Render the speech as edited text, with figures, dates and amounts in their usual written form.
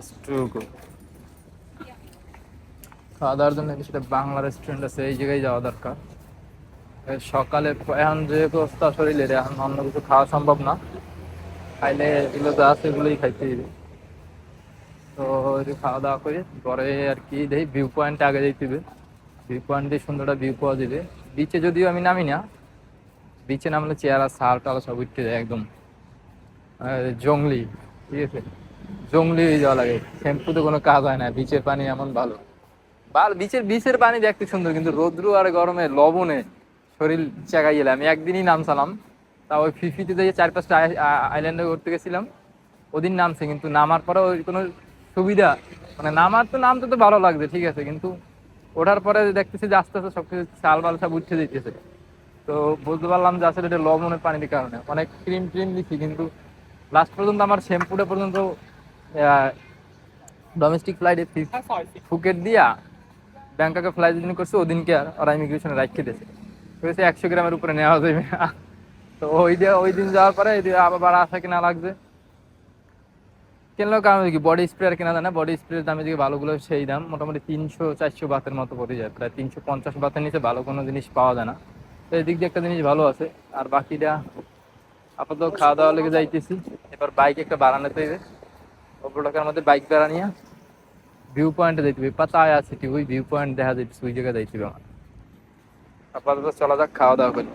স্টুকো খাওয়া দাওয়ার জন্য সেটা বাংলা রেস্টুরেন্ট আছে, এই জায়গায় যাওয়া দরকার। সকালে এখন যে অবস্থা শরীরের, এখন অন্য কিছু খাওয়া সম্ভব না, খাইলে এগুলো যা আছে এগুলোই খাইতে হবে। তো ওই যে খাওয়া দাওয়া করে পরে আর কি দেখি ভিউ পয়েন্ট আগে যেতে হবে। ভিউ পয়েন্টে সুন্দর একটা ভিউ পাওয়া যাবে। বিচে যদিও আমি নামি না, বিচে নামলে চেহারা সাল টাল সব উঠতে যায় একদম জংলি, ঠিক আছে, জংলি হয়ে যাওয়া লাগে। শ্যাম্পুতে কোনো কাজ হয় না, বিচের পানি এমন ভালো। বিচের বিচের পানি দেখতে সুন্দর, কিন্তু রোদ্রু আর গরমে লবণে শরীর চাগাই গেলে। আমি একদিনই নামছিলাম, তা ওই ফিফিতে যে 4-5টা আইল্যান্ডে ঘুরতে গেছিলাম, ওদিন নামছে, কিন্তু নামার পরে ওই কোনো সুবিধা, মানে নামার তো নামতে তো ভালো লাগছে ঠিক আছে, কিন্তু ওঠার পরে দেখতেছি যে আস্তে আস্তে সবকিছু চাল বাল সব উঠে যেতেছে। তো বুঝতে পারলাম যে আসলে এটা লবণের পানির কারণে। অনেক ক্রিম ট্রিম দিচ্ছি, কিন্তু লাস্ট পর্যন্ত আমার শ্যাম্পুটা পর্যন্ত ডোমেস্টিক ফ্লাইটে ফুকেট দিয়া ব্যাংককে ফ্লাই যেদিন করছে ওদিনকে আর ওরা ইমিগ্রেশনে রাখতে দিয়েছে, 100 গ্রামের উপরে নেওয়া যাবে না। তো ওই দিন যাওয়ার পরে আবার আসা কিনা লাগছে। কেনার কারণ কি, বডি স্প্রে আর কেনা যায় না। বডি স্প্রের দামে দিকে ভালোগুলো সেই দাম মোটামুটি 300-400 বাতের মতো পড়ে যায়, প্রায় 350 বাতের নিচে ভালো কোনো জিনিস পাওয়া যায় না। তো এদিক দিয়ে একটা জিনিস ভালো আছে। আর বাকিটা আপাতত খাওয়া দাওয়া লেগে যাইতেছি। এবার বাইক একটা বাড়ানোতে হবে, ওপরটাকার মধ্যে বাইক বেড়া নিয়ে ভিউ পয়েন্টে যাইতে হবে। পাতায় আছে কি ওই ভিউ পয়েন্ট দেখা যাইতেছে, ওই জায়গায় যাইতে হবে আমার। আপাতত চলা যাক, খাওয়া দাওয়া করি।